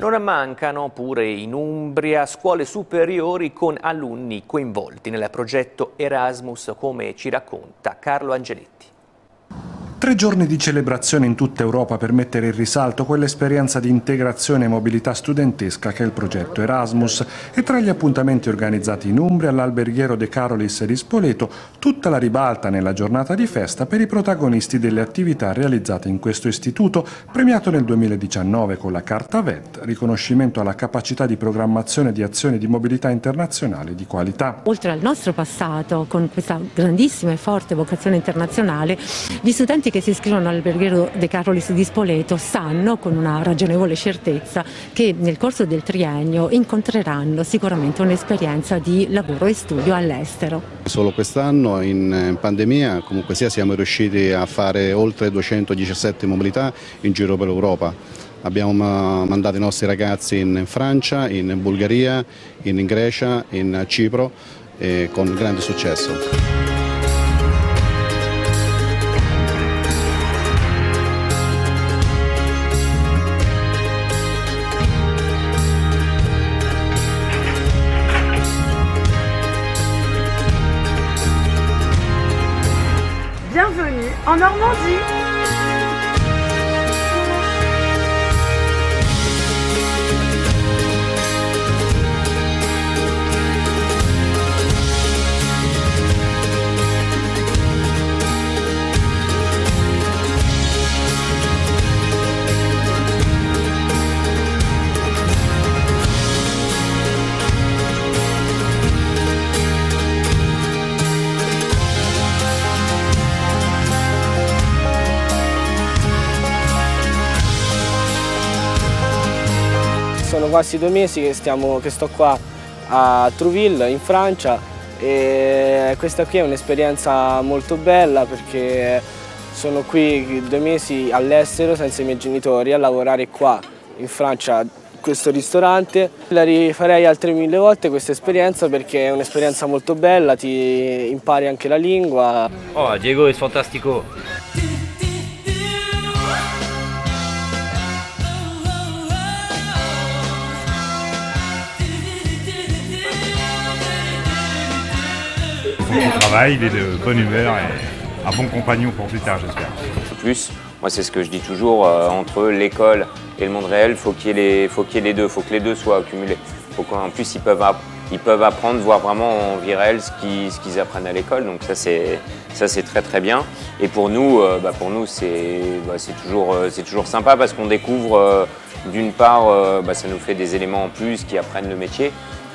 Non mancano pure in Umbria scuole superiori con alunni coinvolti nel progetto Erasmus, come ci racconta Carlo Angeletti. 3 giorni di celebrazione in tutta Europa per mettere in risalto quell'esperienza di integrazione e mobilità studentesca che è il progetto Erasmus, e tra gli appuntamenti organizzati in Umbria all'alberghiero De Carolis di Spoleto tutta la ribalta nella giornata di festa per i protagonisti delle attività realizzate in questo istituto, premiato nel 2019 con la Carta VET, riconoscimento alla capacità di programmazione di azioni di mobilità internazionale di qualità. Oltre al nostro passato, con questa grandissima e forte vocazione internazionale, gli studenti che si iscrivono all'alberghiero De Carolis di Spoleto sanno con una ragionevole certezza che nel corso del triennio incontreranno sicuramente un'esperienza di lavoro e studio all'estero. Solo quest'anno in pandemia comunque sia siamo riusciti a fare oltre 217 mobilità in giro per l'Europa. Abbiamo mandato i nostri ragazzi in Francia, in Bulgaria, in Grecia, in Cipro con grande successo. Bienvenue en Normandie. Sono quasi 2 mesi che sto qua a Trouville in Francia, e questa qui è un'esperienza molto bella perché sono qui 2 mesi all'estero senza i miei genitori a lavorare qua in Francia in questo ristorante. La rifarei altre 1000 volte questa esperienza perché è un'esperienza molto bella, ti impari anche la lingua. Oh, Diego è fantastico! Il travaille, il est de bonne humeur et un bon compagnon pour plus tard, j'espère. Plus, moi c'est ce que je dis toujours, entre l'école et le monde réel, il faut qu'il y ait les deux, il faut que les deux soient accumulés. En plus, ils peuvent apprendre, voir vraiment en vie réelle ce qu'ils apprennent à l'école, donc ça c'est très très bien. Et pour nous c'est toujours sympa parce qu'on découvre, d'une part, ça nous fait des éléments en plus qui apprennent le métier.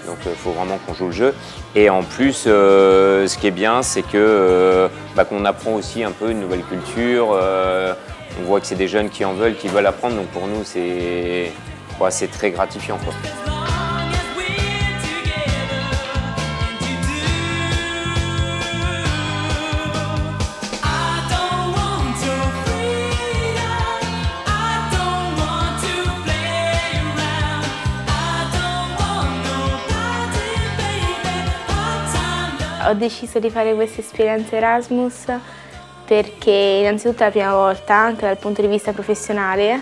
Donc il faut vraiment qu'on joue le jeu. Et en plus, ce qui est bien, c'est qu'on apprend aussi un peu une nouvelle culture. On voit que c'est des jeunes qui en veulent, qui veulent apprendre. Donc pour nous, c'est très gratifiant, quoi. Ho deciso di fare questa esperienza Erasmus perché innanzitutto è la prima volta, anche dal punto di vista professionale,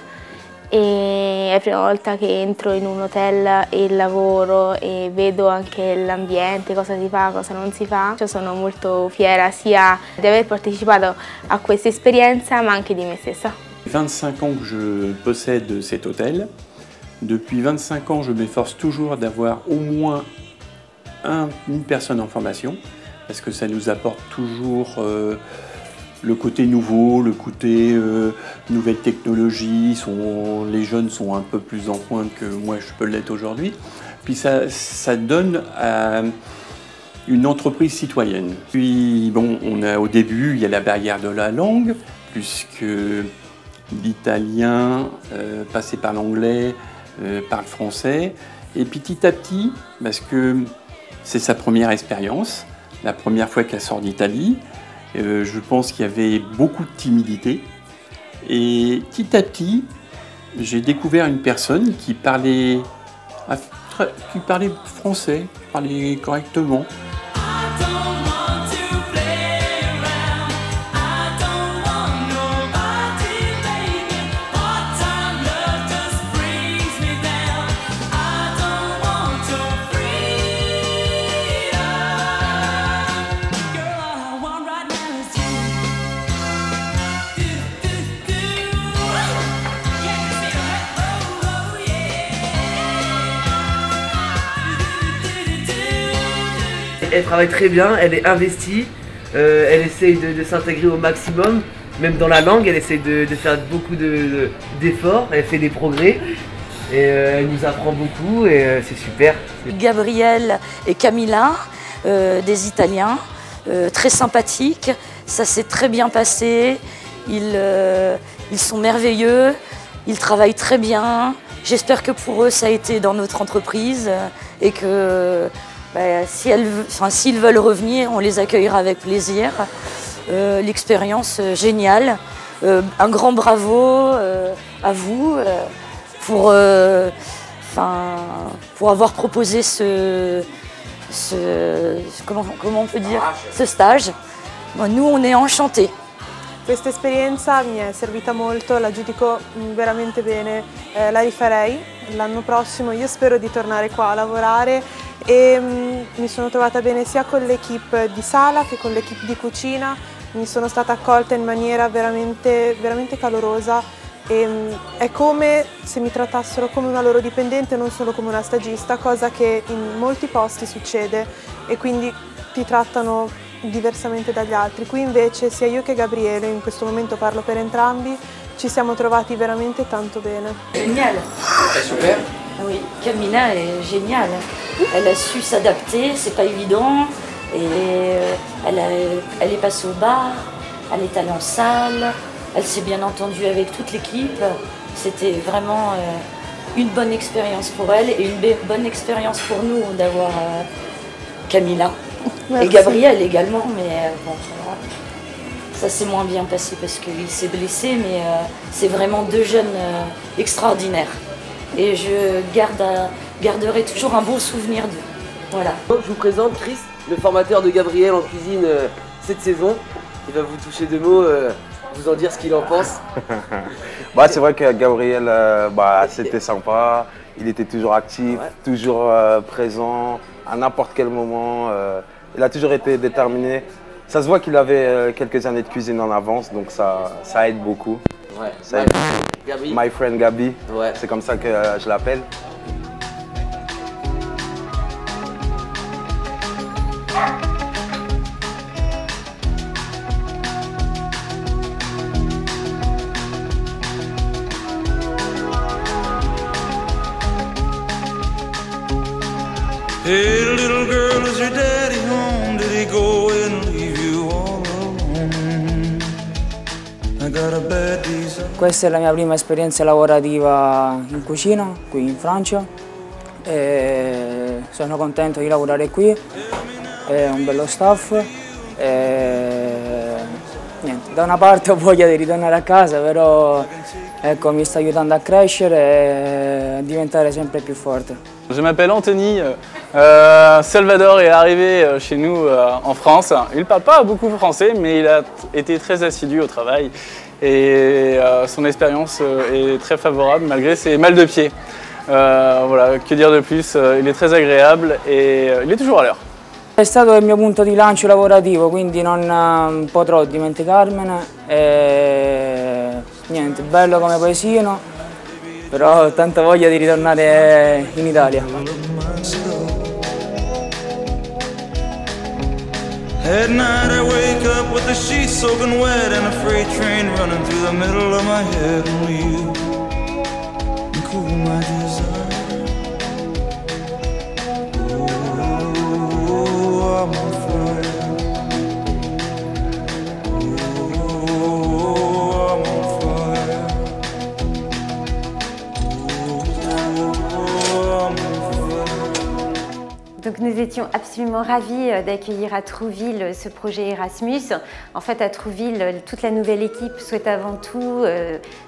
e è la prima volta che entro in un hotel e lavoro e vedo anche l'ambiente, cosa si fa, cosa non si fa. Cioè, sono molto fiera sia di aver partecipato a questa esperienza ma anche di me stessa. 25 ans que je possède cet hôtel. Depuis 25 ans, je m'efforce toujours d'avoir au moins une personne en formation, parce que ça nous apporte toujours le côté nouveau, le côté nouvelles technologies. Les jeunes sont un peu plus en pointe que moi je peux l'être aujourd'hui. Puis ça donne une entreprise citoyenne. Puis bon, au début, il y a la barrière de la langue, puisque l'italien, passé par l'anglais, parle français. Et petit à petit, parce que c'est sa première expérience, la première fois qu'elle sort d'Italie. Je pense qu'il y avait beaucoup de timidité. Et petit à petit, j'ai découvert une personne qui parlait français, qui parlait correctement. elle travaille très bien, elle est investie, elle essaye de s'intégrer au maximum, même dans la langue, elle essaye de faire beaucoup d'efforts, elle fait des progrès. Et elle nous apprend beaucoup et c'est super. Gabriel et Camilla, des Italiens, très sympathiques, ça s'est très bien passé, ils sont merveilleux, ils travaillent très bien. J'espère que pour eux ça a été dans notre entreprise et que s'ils veulent revenir, on les accueillera avec plaisir. L'expérience géniale, un grand bravo à vous. Pour avoir proposé comment on peut dire, ce stage. Nous, on est enchantés. Questa esperienza mi è servita molto, la giudico veramente bene, la rifarei l'anno prossimo. Io spero di tornare qua a lavorare e mi sono trovata bene sia con l'equipe di sala che con l'equipe di cucina. Mi sono stata accolta in maniera veramente, veramente calorosa. È come se mi trattassero come una loro dipendente, non solo come una stagista, cosa che in molti posti succede e quindi ti trattano diversamente dagli altri. Qui invece sia io che Gabriele, in questo momento parlo per entrambi, ci siamo trovati veramente tanto bene. Génial. Super. Oui, Camilla est géniale. Elle a su s'adapter, c'est pas évident. Et elle est passée au bar, elle est allée en salle. Elle s'est bien entendue avec toute l'équipe. C'était vraiment une bonne expérience pour elle et une bonne expérience pour nous d'avoir Camilla. Merci. Et Gabriel également, mais bon, ça s'est moins bien passé parce qu'il s'est blessé, mais c'est vraiment deux jeunes extraordinaires. Et je garderai toujours un bon souvenir d'eux. Voilà. Je vous présente Chris, le formateur de Gabriel en cuisine cette saison. Il va vous toucher deux mots. Vous en dire ce qu'il en pense. C'est vrai que Gabriel, c'était sympa, il était toujours actif, toujours présent, à n'importe quel moment. Il a toujours été déterminé. Ça se voit qu'il avait quelques années de cuisine en avance, donc ça aide beaucoup. Ouais. Ça aide beaucoup. My friend Gabi, c'est comme ça que je l'appelle. Hey little girl, is your daddy home? Did he go and leave you all alone? I got a bad desire. Questa è la mia prima esperienza lavorativa in cucina, qui in Francia. E sono contento di lavorare qui, è un bello staff. Niente, da una parte ho voglia di ritornare a casa, però ecco, mi sta aiutando a crescere e a diventare sempre più forte. Je m'appelle Anthony, Salvador est arrivé chez nous en France. Il ne parle pas beaucoup français, mais il a été très assidu au travail et son expérience est très favorable malgré ses mal de pied. Voilà, que dire de plus, il est très agréable et il est toujours à l'heure. È stato il mio punto di lancio lavorativo, quindi non potrò dimenticarmene. Niente, bello come paesino, però ho tanta voglia di ritornare in Italia. At night I wake up with the sheets soaking wet and a freight train running through the middle of my head. Only you can cool my desire. Oh, I'm on fire. Oh, I'm on fire. Oh, I'm on fire. Donc nous étions absolument ravis d'accueillir à Trouville ce projet Erasmus. En fait, à Trouville, toute la nouvelle équipe souhaite avant tout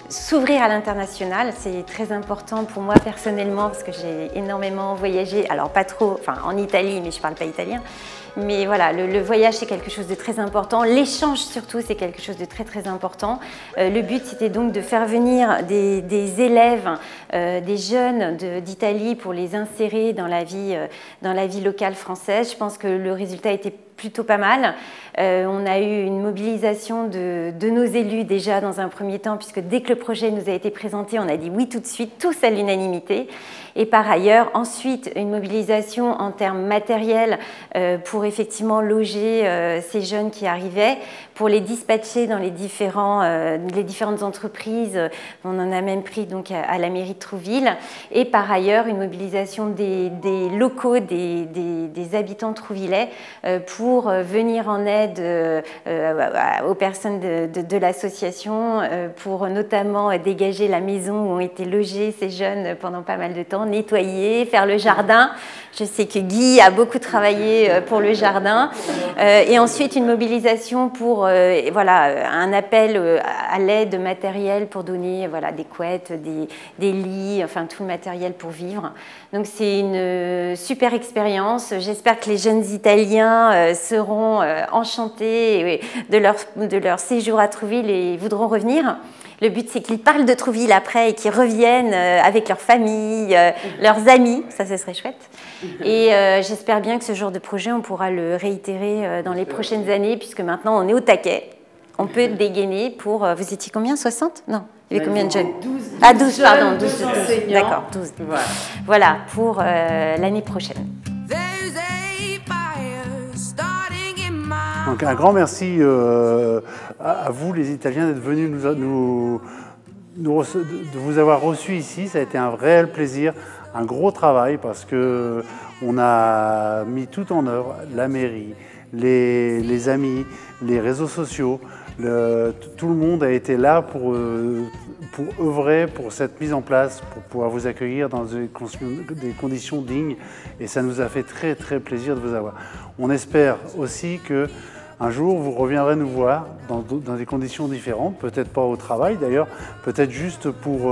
s'ouvrir à l'international. C'est très important pour moi personnellement parce que j'ai énormément voyagé, alors pas trop, enfin en Italie, mais je ne parle pas italien. Mais voilà, le voyage c'est quelque chose de très important, l'échange surtout c'est quelque chose de très très important. Le but c'était donc de faire venir des élèves, des jeunes d'Italie pour les insérer dans la vie locale française. Je pense que le résultat était plutôt pas mal. On a eu une mobilisation de nos élus déjà dans un premier temps, puisque dès que le projet nous a été présenté, on a dit oui tout de suite, tous à l'unanimité. Et par ailleurs, ensuite, une mobilisation en termes matériels pour effectivement loger ces jeunes qui arrivaient, pour les dispatcher dans les différentes entreprises. On en a même pris donc à la mairie de Trouville. Et par ailleurs, une mobilisation des locaux, des habitants trouvillais pour venir en aide aux personnes de l'association, pour notamment dégager la maison où ont été logés ces jeunes pendant pas mal de temps, nettoyer, faire le jardin. Je sais que Guy a beaucoup travaillé pour le jardin. Et ensuite, une mobilisation pour voilà, un appel à l'aide matérielle pour donner voilà, des couettes, des lits, enfin tout le matériel pour vivre. Donc c'est une super expérience. J'espère que les jeunes Italiens seront enchantés de leur séjour à Trouville et voudront revenir. Le but, c'est qu'ils parlent de Trouville après et qu'ils reviennent avec leur famille, leurs amis. Ça, ce serait chouette. Et j'espère bien que ce genre de projet, on pourra le réitérer dans les prochaines années, puisque maintenant, on est au taquet. On peut dégainer pour... vous étiez combien? 60? Non. Il y avait combien de jeunes? 12. Ah, 12, pardon. 12. D'accord, 12. Voilà, pour l'année prochaine. Donc un grand merci à vous les Italiens d'être venus de vous avoir reçus ici. Ça a été un réel plaisir, un gros travail parce que on a mis tout en œuvre, la mairie, les amis, les réseaux sociaux. Tout le monde a été là pour œuvrer pour cette mise en place, pour pouvoir vous accueillir dans des conditions dignes. Et ça nous a fait très très plaisir de vous avoir. On espère aussi que un jour, vous reviendrez nous voir dans des conditions différentes, peut-être pas au travail d'ailleurs, peut-être juste pour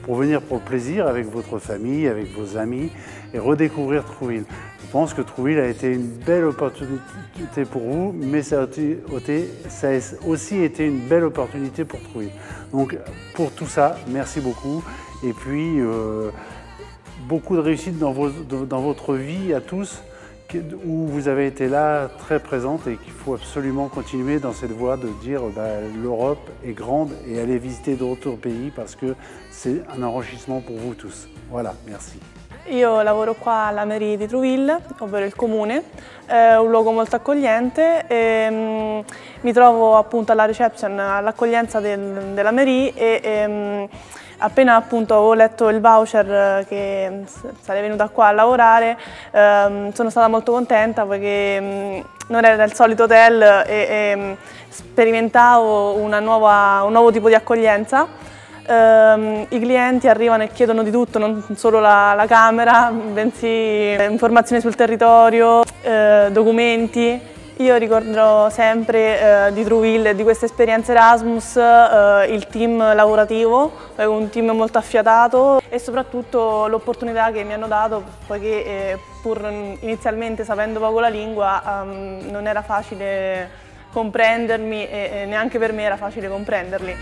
venir pour le plaisir avec votre famille, avec vos amis et redécouvrir Trouville. Je pense que Trouville a été une belle opportunité pour vous, mais ça a aussi été une belle opportunité pour Trouville. Donc pour tout ça, merci beaucoup et puis beaucoup de réussite dans votre vie à tous, où vous avez été là très présente et qu'il faut absolument continuer dans cette voie de dire l'Europe est grande et aller visiter d'autres pays parce que c'est un enrichissement pour vous tous. Voilà, merci. Io lavoro qua alla mairie di Trouville, ovvero il comune, è un luogo molto accogliente e mi trovo appunto alla reception, all'accoglienza della mairie e appena appunto ho letto il voucher che sarei venuta qua a lavorare, sono stata molto contenta perché non era il solito hotel e sperimentavo un nuovo tipo di accoglienza. I clienti arrivano e chiedono di tutto, non solo la camera, bensì informazioni sul territorio, documenti. Io ricorderò sempre di Trouville e di questa esperienza Erasmus il team lavorativo, un team molto affiatato e soprattutto l'opportunità che mi hanno dato, poiché pur inizialmente sapendo poco la lingua non era facile comprendermi e neanche per me era facile comprenderli.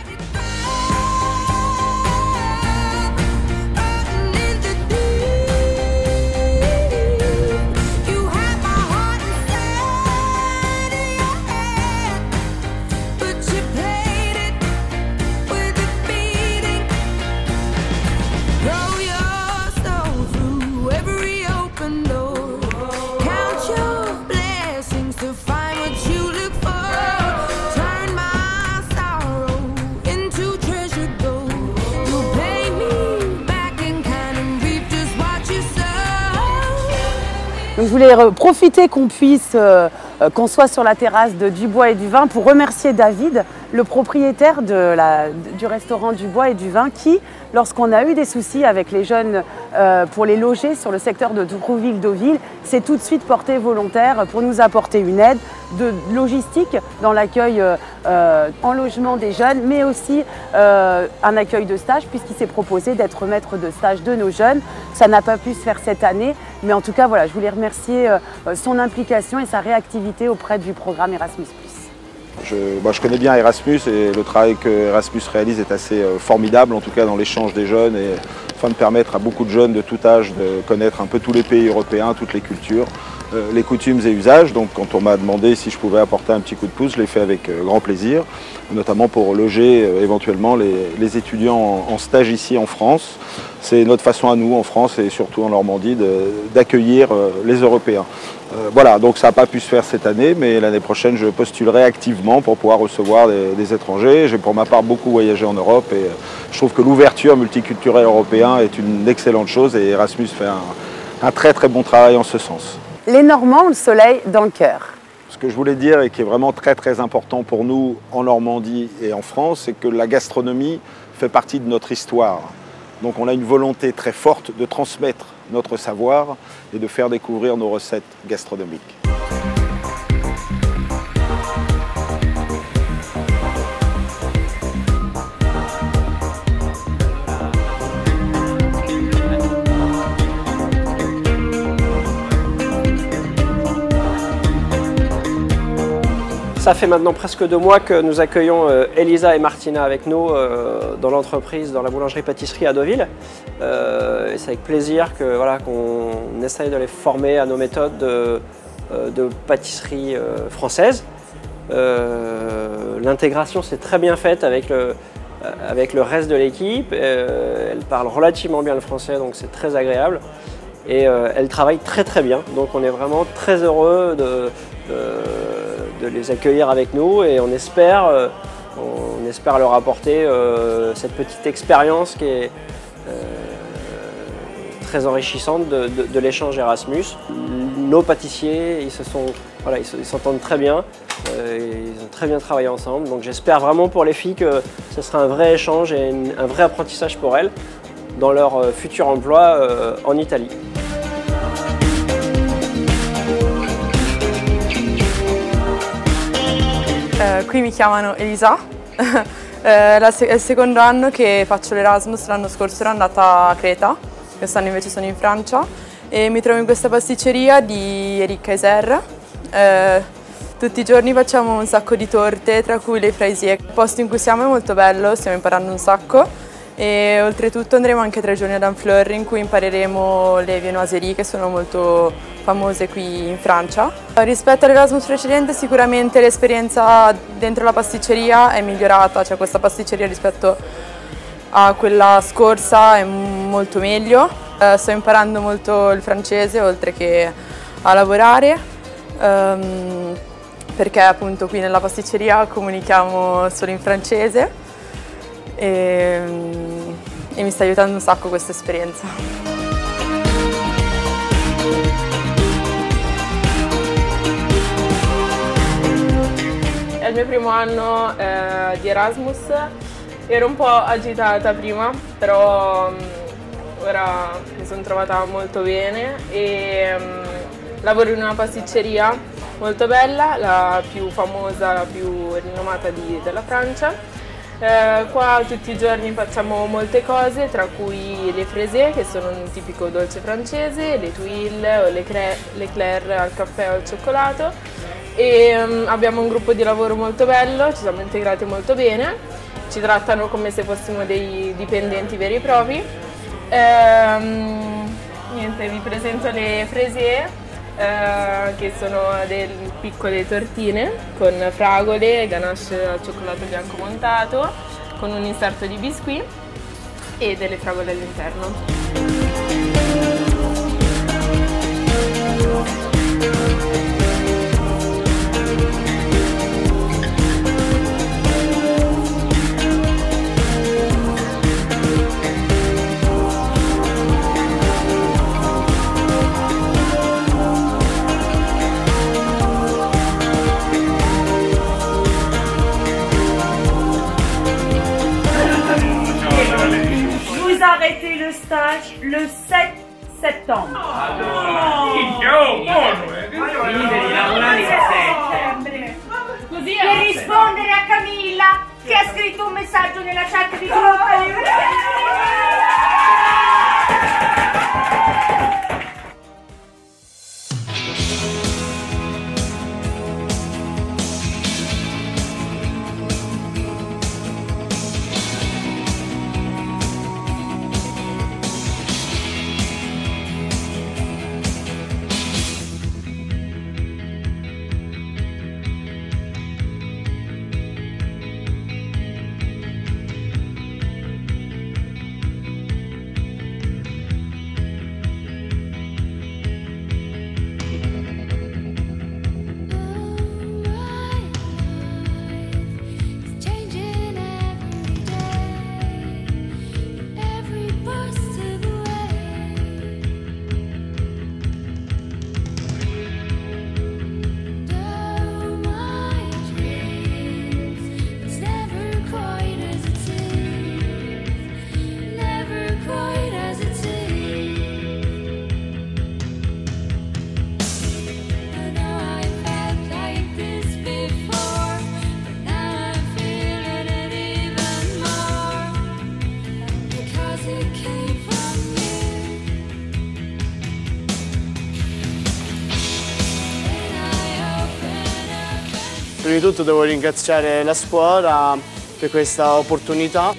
Donc je voulais profiter qu'on soit sur la terrasse de Du Bois et du Vin pour remercier David, le propriétaire du restaurant Du Bois et du Vin qui, lorsqu'on a eu des soucis avec les jeunes pour les loger sur le secteur de Trouville-Deauville, s'est tout de suite porté volontaire pour nous apporter une aide de logistique dans l'accueil en logement des jeunes, mais aussi un accueil de stage puisqu'il s'est proposé d'être maître de stage de nos jeunes. Ça n'a pas pu se faire cette année, mais en tout cas, voilà, je voulais remercier son implication et sa réactivité auprès du programme Erasmus+. Je connais bien Erasmus et le travail que Erasmus réalise est assez formidable, en tout cas dans l'échange des jeunes, et afin de permettre à beaucoup de jeunes de tout âge de connaître un peu tous les pays européens, toutes les cultures, les coutumes et usages. Donc quand on m'a demandé si je pouvais apporter un petit coup de pouce, je l'ai fait avec grand plaisir, notamment pour loger éventuellement les étudiants en stage ici en France. C'est notre façon à nous en France et surtout en Normandie d'accueillir les Européens. Voilà, donc ça n'a pas pu se faire cette année, mais l'année prochaine je postulerai activement pour pouvoir recevoir des étrangers. J'ai pour ma part beaucoup voyagé en Europe et je trouve que l'ouverture multiculturelle européenne est une excellente chose et Erasmus fait un très très bon travail en ce sens. Les Normands ont le soleil dans le cœur. Ce que je voulais dire et qui est vraiment très très important pour nous en Normandie et en France, c'est que la gastronomie fait partie de notre histoire. Donc on a une volonté très forte de transmettre notre savoir et de faire découvrir nos recettes gastronomiques. Ça fait maintenant presque 2 mois que nous accueillons Elisa et Martina avec nous dans l'entreprise, dans la boulangerie-pâtisserie à Deauville. Et c'est avec plaisir qu'on essaye de les former à nos méthodes de pâtisserie française. L'intégration s'est très bien faite avec le reste de l'équipe. Elle parle relativement bien le français, donc c'est très agréable. Et elle travaille très très bien, donc on est vraiment très heureux de les accueillir avec nous et on espère leur apporter cette petite expérience qui est très enrichissante de l'échange Erasmus. Nos pâtissiers, ils s'entendent très bien, ils ont très bien travaillé ensemble, donc j'espère vraiment pour les filles que ce sera un vrai échange et un vrai apprentissage pour elles dans leur futur emploi en Italie. Qui mi chiamano Elisa, è il secondo anno che faccio l'Erasmus, l'anno scorso ero andata a Creta, quest'anno invece sono in Francia e mi trovo in questa pasticceria di Eric Kaiser. Tutti i giorni facciamo un sacco di torte, tra cui le fraisier. Il posto in cui siamo è molto bello, stiamo imparando un sacco e oltretutto andremo anche 3 giorni ad Honfleur in cui impareremo le viennoiserie che sono molto famose qui in Francia. Rispetto all'Erasmus precedente sicuramente l'esperienza dentro la pasticceria è migliorata, cioè questa pasticceria rispetto a quella scorsa è molto meglio. Sto imparando molto il francese oltre che a lavorare perché appunto qui nella pasticceria comunichiamo solo in francese e mi sta aiutando un sacco questa esperienza. È il mio primo anno di Erasmus, ero un po' agitata prima, però ora mi sono trovata molto bene e lavoro in una pasticceria molto bella, la più famosa, la più rinomata della Francia. Qua tutti i giorni facciamo molte cose, tra cui le fraisier, che sono un tipico dolce francese, le tuile o l'eclair al caffè o al cioccolato. E abbiamo un gruppo di lavoro molto bello, ci siamo integrati molto bene, ci trattano come se fossimo dei dipendenti veri e propri. Niente, vi presento le fraisier, che sono delle piccole tortine con fragole, ganache al cioccolato bianco montato, con un inserto di biscuit e delle fragole all'interno. Arrêtez le stage le 7 settembre. Per rispondere a Camilla che ha scritto un messaggio nella chat di gruppo. Prima di tutto devo ringraziare la scuola per questa opportunità. Al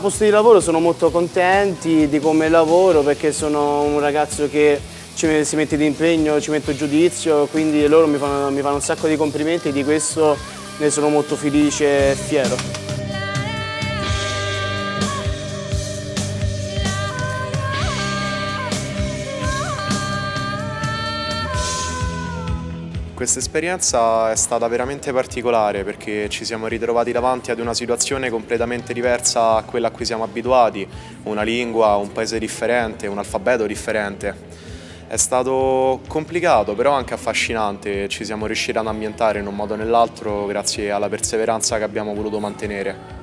posto di lavoro sono molto contenti di come lavoro perché sono un ragazzo che si mette di impegno, ci metto giudizio, quindi loro mi fanno un sacco di complimenti e di questo ne sono molto felice e fiero. Questa esperienza è stata veramente particolare perché ci siamo ritrovati davanti ad una situazione completamente diversa a quella a cui siamo abituati, una lingua, un paese differente, un alfabeto differente. È stato complicato però anche affascinante, ci siamo riusciti ad ambientare in un modo o nell'altro grazie alla perseveranza che abbiamo voluto mantenere.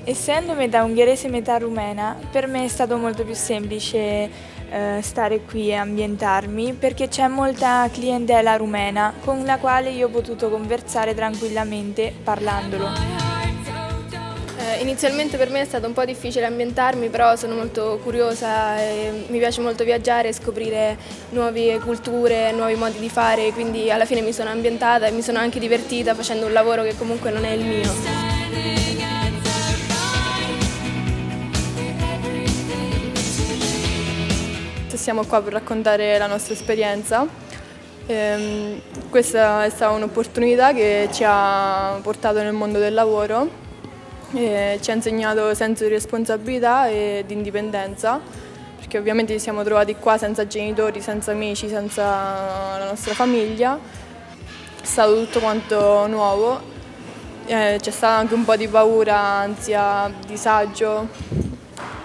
Essendo metà ungherese e metà rumena, per me è stato molto più semplice stare qui e ambientarmi perché c'è molta clientela rumena con la quale io ho potuto conversare tranquillamente parlandolo. Inizialmente per me è stato un po' difficile ambientarmi, però sono molto curiosa e mi piace molto viaggiare e scoprire nuove culture, nuovi modi di fare, quindi alla fine mi sono ambientata e mi sono anche divertita facendo un lavoro che comunque non è il mio. Siamo qua per raccontare la nostra esperienza. Questa è stata un'opportunità che ci ha portato nel mondo del lavoro, ci ha insegnato senso di responsabilità e di indipendenza, perché ovviamente ci siamo trovati qua senza genitori, senza amici, senza la nostra famiglia. È stato tutto quanto nuovo, c'è stato anche un po' di paura, ansia, disagio.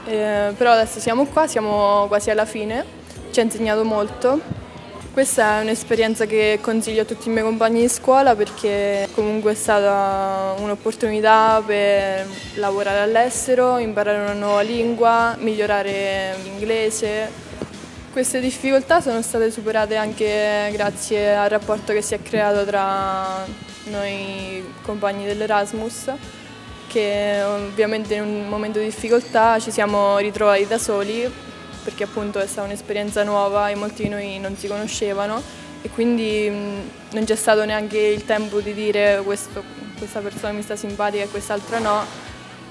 Però adesso siamo qua, siamo quasi alla fine, ci ha insegnato molto. Questa è un'esperienza che consiglio a tutti i miei compagni di scuola perché comunque è stata un'opportunità per lavorare all'estero, imparare una nuova lingua, migliorare l'inglese. Queste difficoltà sono state superate anche grazie al rapporto che si è creato tra noi compagni dell'Erasmus, che ovviamente in un momento di difficoltà ci siamo ritrovati da soli perché appunto è stata un'esperienza nuova e molti di noi non si conoscevano e quindi non c'è stato neanche il tempo di dire questa persona mi sta simpatica e quest'altra no,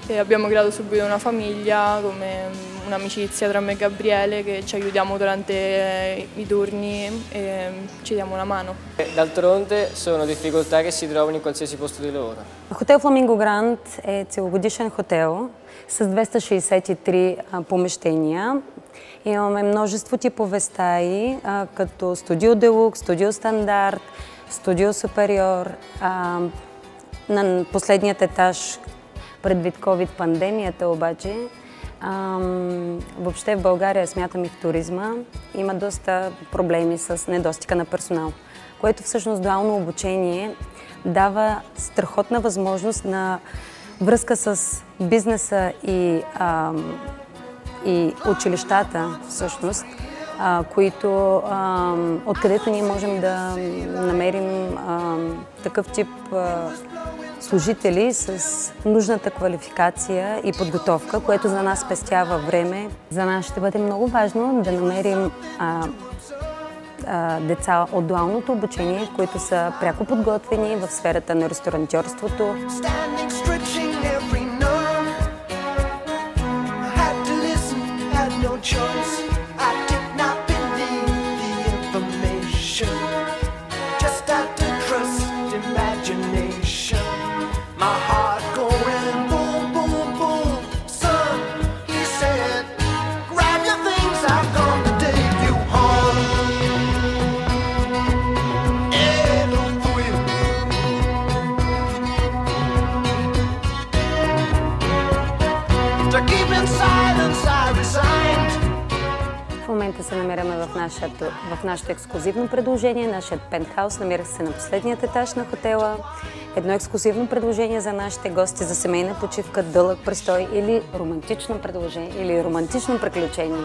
e abbiamo creato subito una famiglia, come un'amicizia tra me e Gabriele che ci aiutiamo durante i turni e ci diamo una mano. D'altronde sono difficoltà che si trovano in qualsiasi posto di lavoro. Хотел Фламинго Гранд е целогодишен хотел с 263 помещения. Имаме множество типове стаи, като студио Делукс, студио Стандарт, студио Супериор. На последният етаж, предвид COVID-пандемията обаче, въобще в България, смятам и в туризма, има доста проблеми с недостига на персонал, което всъщност дуално обучение дава страхотна възможност на връзка с бизнеса и училищата, всъщност, които, откъдето ние можем да намерим такъв тип служители с нужната квалификация и подготовка, което за нас спестява време. За нас ще бъде много важно да намерим деца от дуалното обучение, които са пряко подготвени в сферата на ресторантьорството. В момента се намираме в нашето ексклузивно предложение. Нашият пентхаус намира се на последният етаж на хотела. Едно ексклузивно предложение за нашите гости за семейна почивка, дълъг престой или романтично предложение или романтично приключение.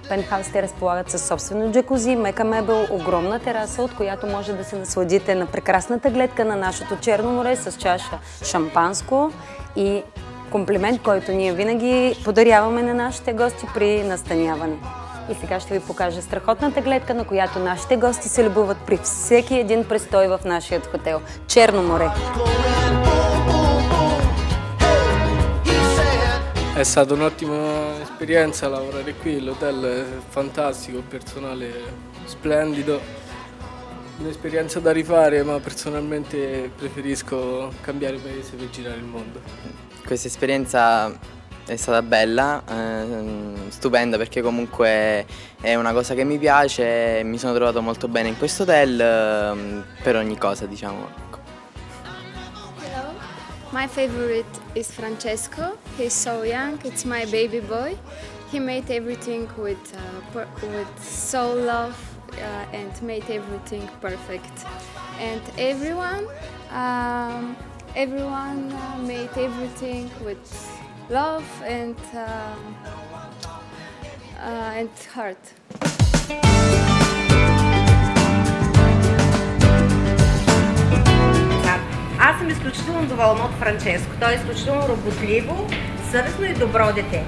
Пентхаусите разполагат със собствено джакузи, мека мебел, огромна тераса, от която може да се насладите на прекрасната гледка на нашето Черно море с чаша шампанско и комплимент, който ние винаги подаряваме на нашите гости при настаняване. И сега ще ви покажа страхотната гледка, на която нашите гости се любоват при всеки един престой в нашия хотел. Черно море. È stata un'ottima esperienza lavorare qui, l'hotel è fantastico, personale splendido, un'esperienza da rifare, ma personalmente preferisco cambiare paese per girare il mondo. Questa esperienza è stata bella, stupenda, perché comunque è una cosa che mi piace, mi sono trovato molto bene in questo hotel per ogni cosa, diciamo. My favorite is Francesco. He's so young. It's my baby boy. He made everything with so love and made everything perfect. And everyone made everything with love and heart. Аз съм изключително доволна от Франческо. Той е изключително работливо, съвестно и добро дете.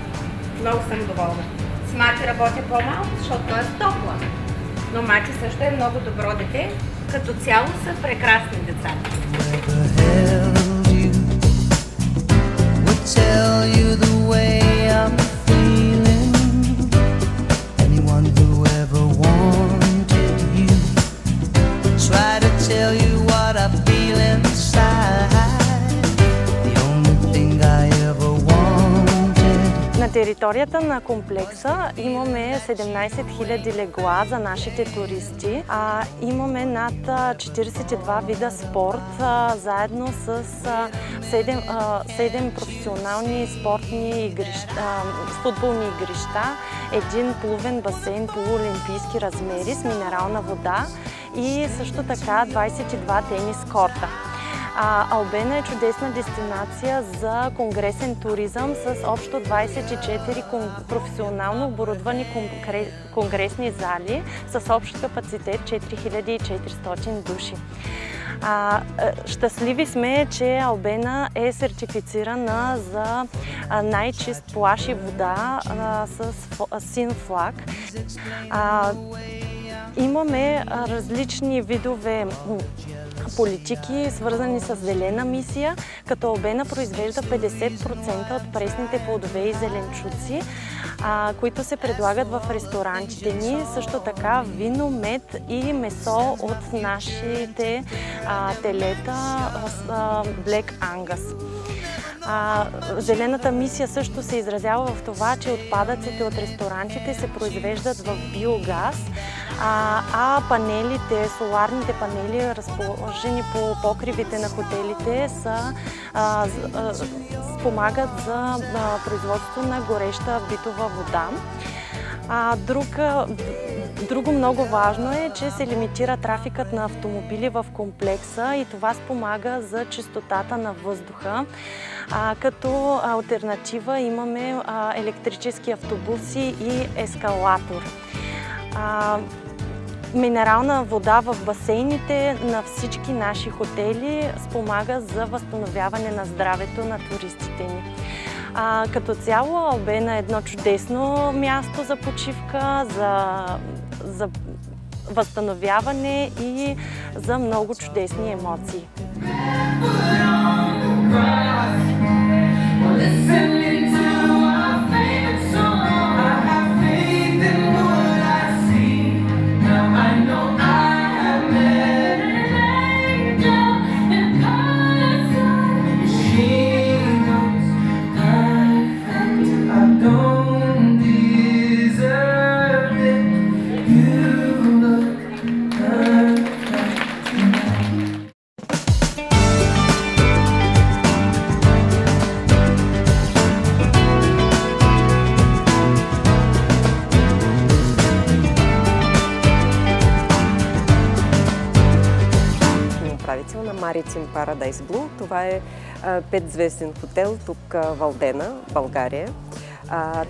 Много съм доволна. С Мати работя по-малко, защото той е топла. Но Мати също е много добро дете. Като цяло са прекрасни деца. На територията на комплекса имаме 17 000 легла за нашите туристи. Имаме над 42 вида спорт, заедно с 7 професионални спортни игрища, футболни игрища, един плувен басейн полуолимпийски размери с минерална вода и също така 22 тенис корта. Албена е чудесна дестинация за конгресен туризъм с общо 24 професионално оборудвани конгресни зали с общ капацитет 4400 души. Щастливи сме, че Албена е сертифицирана за най-чист плаж и вода с син флаг. Имаме различни видове политики, свързани с зелена мисия, като Албена произвежда 50% от пресните плодове и зеленчуци, които се предлагат в ресторантите ни. Също така вино, мед и месо от нашите телета Black Angus. Зелената мисия също се изразява в това, че отпадъците от ресторантите се произвеждат в биогаз, а панелите, соларните панели, разположени по покривите на хотелите, спомагат за производство на гореща битова вода. Друго много важно е, че се лимитира трафикът на автомобили в комплекса и това спомага за чистотата на въздуха. Като алтернатива имаме електрически автобуси и ескалатор. Минерална вода в басейните на всички наши хотели спомага за възстановяване на здравето на туристите ни. Като цяло Албена е едно чудесно място за почивка, за възстановяване и за много чудесни емоции. На Maritime Paradise Blue. Това е 5-звезден хотел тук в Албена, България.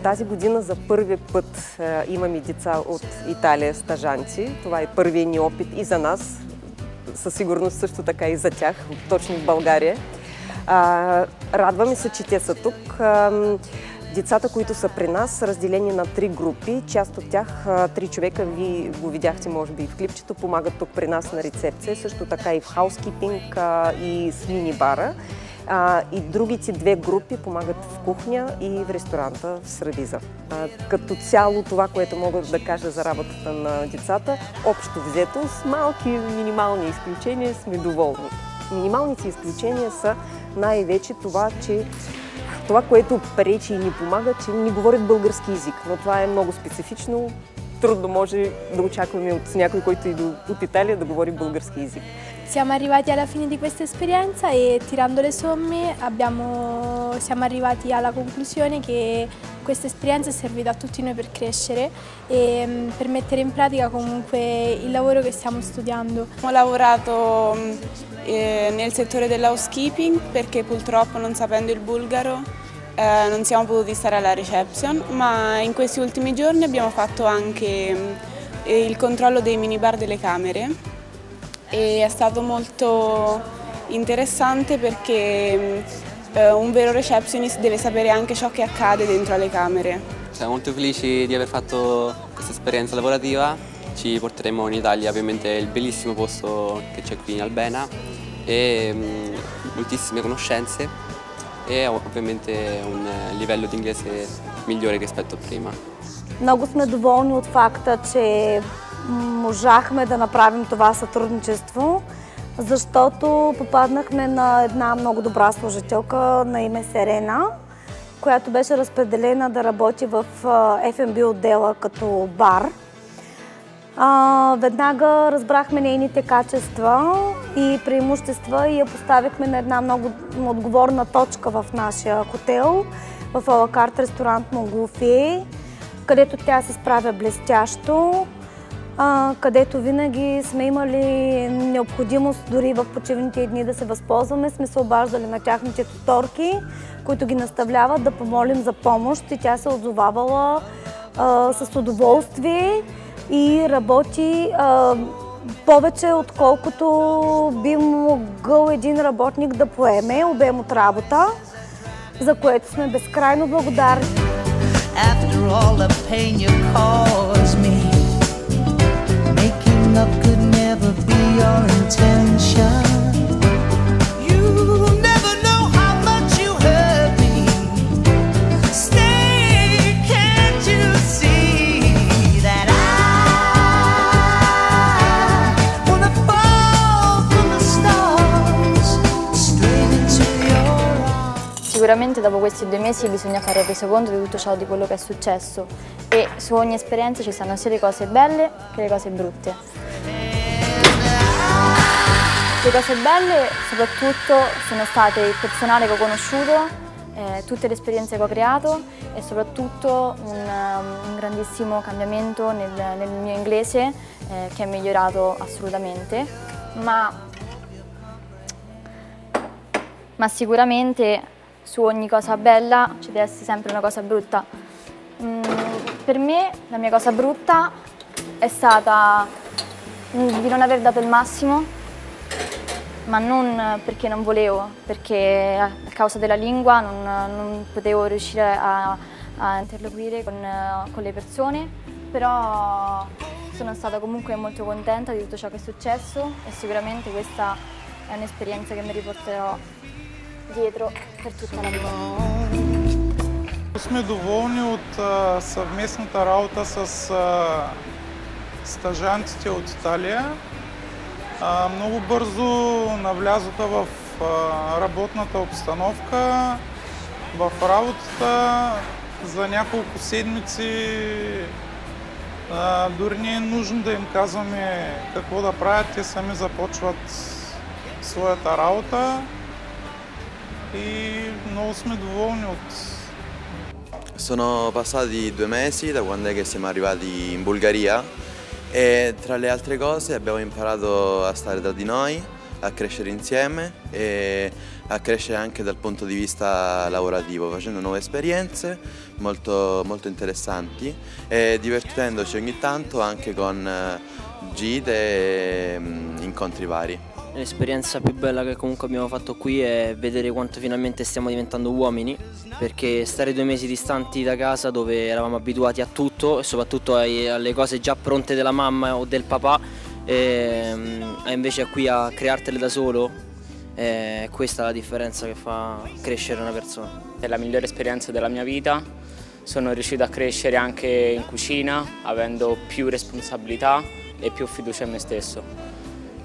Тази година за първи път имаме деца от Италия стажанти. Това е първият ни опит и за нас, със сигурност също така и за тях, точно в България. Радваме се, че те са тук. Децата, които са при нас, са разделени на 3 групи. Част от тях, 3 човека, вие го видяхте може би и в клипчето, помагат тук при нас на рецепция, също така и в хаускипинг и с мини-бара. И другите 2 групи помагат в кухня и в ресторанта в Сравиза. Като цяло това, което мога да кажа за работата на децата, общо взето, с малки минимални изключения сме доволни. Минималните изключения са най-вече това, което пречи и ни помага, че не говорят български език, но това е много специфично. Трудно може да очакваме от някой, който иде от Italia, да говори български език. Siamo arrivati alla fine di questa esperienza e tirando le somme siamo arrivati alla conclusione che questa esperienza è servita a tutti noi per crescere e per mettere in pratica comunque il lavoro che stiamo studiando. Ho lavorato nel settore dell'housekeeping perché purtroppo non sapendo il bulgaro non siamo potuti stare alla reception, ma in questi ultimi giorni abbiamo fatto anche il controllo dei minibar delle camere e è stato molto interessante perché un vero receptionist deve sapere anche ciò che accade dentro alle camere. Siamo molto felici di aver fatto questa esperienza lavorativa, ci porteremo in Italia, ovviamente il bellissimo posto che c'è qui in Albena e moltissime conoscenze e ovviamente un livello di inglese migliore rispetto a prima. Много сме доволни от факта, че можахме да направим това сътрудничество, защото попаднахме на една много добра служителка на име Серена, която беше разпределена да работи в F&B отдела като бар. Веднага разбрахме нейните качества и преимущества и я поставихме на една много отговорна точка в нашия хотел, в алакарт ресторант Монголфие, където тя се справя блестящо, където винаги сме имали необходимост дори в почивните дни да се възползваме, сме се обаждали на тяхните туторки, които ги наставляват да помолим за помощ и тя се отзовавала с удоволствие и работи повече отколкото би могъл един работник да поеме обем от работа, за което сме безкрайно благодарни. Up could never be your intention. You never know how much you hurt me. Stay, can't you see that I wanna fall from the stars straight into your arms. Sicuramente dopo questi 2 mesi bisogna fare resoconto di tutto ciò di quello che è successo e su ogni esperienza ci stanno sia le cose belle che le cose brutte. Le cose belle soprattutto sono state il personale che ho conosciuto, tutte le esperienze che ho creato e soprattutto un grandissimo cambiamento nel mio inglese che è migliorato assolutamente, ma sicuramente su ogni cosa bella ci deve essere sempre una cosa brutta. Per me la mia cosa brutta è stata di non aver dato il massimo, ma non perché non volevo, perché a causa della lingua non potevo riuscire a interloquire con le persone, però sono stata comunque molto contenta di tutto ciò che è successo e sicuramente questa è un'esperienza che mi riporterò dietro per tutta la vita. Сме доволни от съвместната работа с стажантите от Италия. Много бързо навлязоха в работната обстановка, в работата. За няколко седмици дори не е нужно да им казваме какво да правят, те сами започват своята работа и много сме доволни от. Sono passati 2 mesi da quando è che siamo arrivati in Bulgaria e tra le altre cose abbiamo imparato a stare tra di noi, a crescere insieme e a crescere anche dal punto di vista lavorativo, facendo nuove esperienze molto interessanti e divertendoci ogni tanto anche con gite e incontri vari. L'esperienza più bella che comunque abbiamo fatto qui è vedere quanto finalmente stiamo diventando uomini, perché stare 2 mesi distanti da casa dove eravamo abituati a tutto e soprattutto alle cose già pronte della mamma o del papà e invece qui a creartele da solo, questa è la differenza che fa crescere una persona. È la migliore esperienza della mia vita, sono riuscito a crescere anche in cucina avendo più responsabilità e più fiducia in me stesso.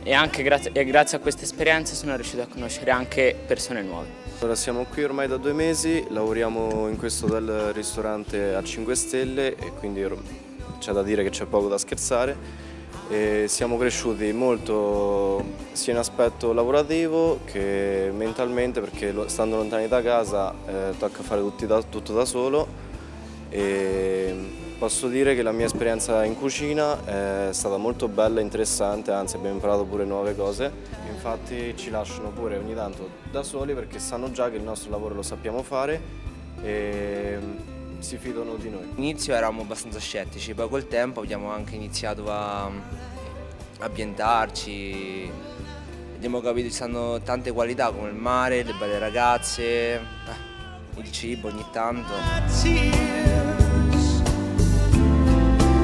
E anche grazie a questa esperienza sono riuscito a conoscere anche persone nuove. Ora siamo qui ormai da 2 mesi, lavoriamo in questo hotel ristorante a 5 stelle e quindi c'è da dire che c'è poco da scherzare. E siamo cresciuti molto sia in aspetto lavorativo che mentalmente, perché stando lontani da casa tocca fare tutto da solo. E posso dire che la mia esperienza in cucina è stata molto bella e interessante, anzi abbiamo imparato pure nuove cose. Infatti ci lasciano pure ogni tanto da soli perché sanno già che il nostro lavoro lo sappiamo fare e si fidano di noi. All'inizio eravamo abbastanza scettici, poi col tempo abbiamo anche iniziato a ambientarci, abbiamo capito che ci stanno tante qualità come il mare, le belle ragazze, il cibo ogni tanto.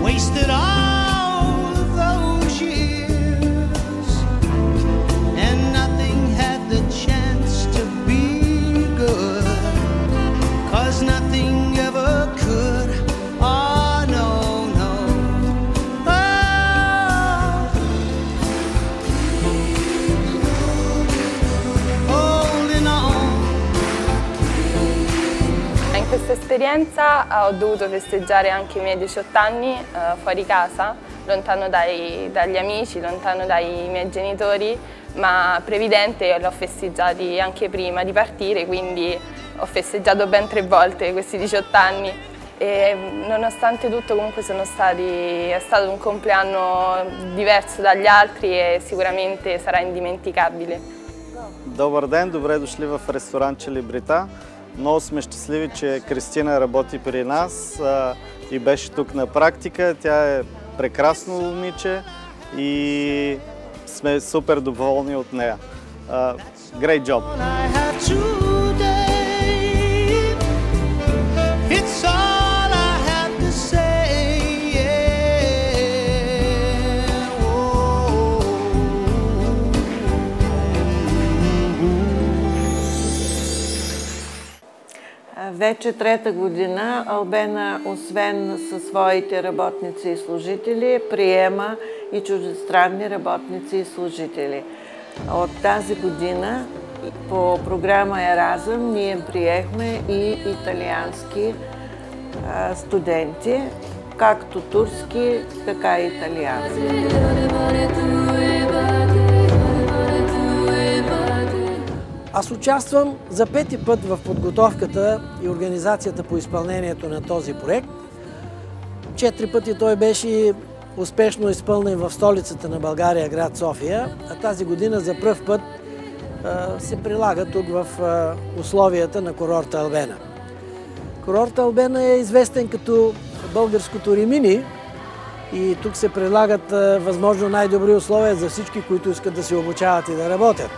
Wasted all of those years and nothing had the chance to be good, 'cause nothing ever could. Oh no, no. Oh, holding on. In questa esperienza ho dovuto festeggiare anche i miei 18 anni fuori casa, lontano dagli amici, lontano dai miei genitori, ma previdente l'ho festeggiati anche prima di partire, quindi ho festeggiato ben 3 volte questi 18 anni e nonostante tutto comunque è stato un compleanno diverso dagli altri e sicuramente sarà indimenticabile. Добър ден, добре дошли в ресторант Челебрита. Много сме щастливи, че Кристина работи при нас и беше тук на практика. Тя е прекрасно момиче и сме супер доволни от нея. Great job! Вече 3-та година Албена, освен със своите работници и служители, приема и чуждестранни работници и служители. От тази година по програма Еразъм ние приехме и италиански студенти, както турски, така и италиански. Аз участвам за 5-ти път в подготовката и организацията по изпълнението на този проект. 4 пъти той беше успешно изпълнен в столицата на България, град София, а тази година за пръв път се прилага тук в условията на курорта Албена. Курорт Албена е известен като българското Римини и тук се предлагат възможно най-добри условия за всички, които искат да се обучават и да работят.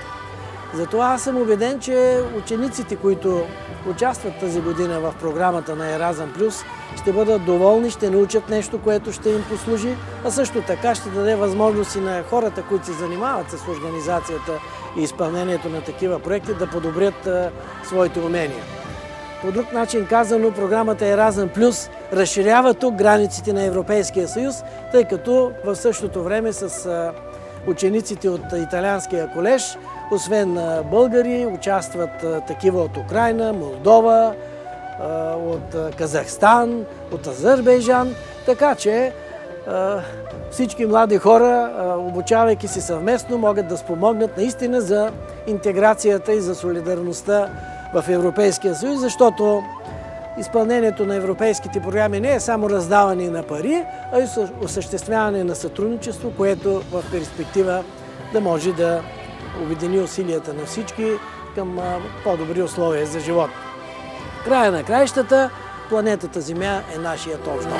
Затова аз съм убеден, че учениците, които участват тази година в програмата на Еразъм Плюс, ще бъдат доволни, ще научат нещо, което ще им послужи, а също така ще даде възможност и на хората, които се занимават с организацията и изпълнението на такива проекти, да подобрят своите умения. По друг начин казано, програмата Еразъм Плюс разширява тук границите на Европейския съюз, тъй като в същото време с учениците от италианския колеж, освен българи, участват такива от Украйна, Молдова, от Казахстан, от Азербайджан, така че всички млади хора, обучавайки се съвместно, могат да спомогнат наистина за интеграцията и за солидарността в Европейския съюз, защото изпълнението на европейските програми не е само раздаване на пари, а и осъществяване на сътрудничество, което в перспектива да може да обедини усилията на всички към по-добри условия за живот. Края на краищата, планетата Земя е нашият общ дом.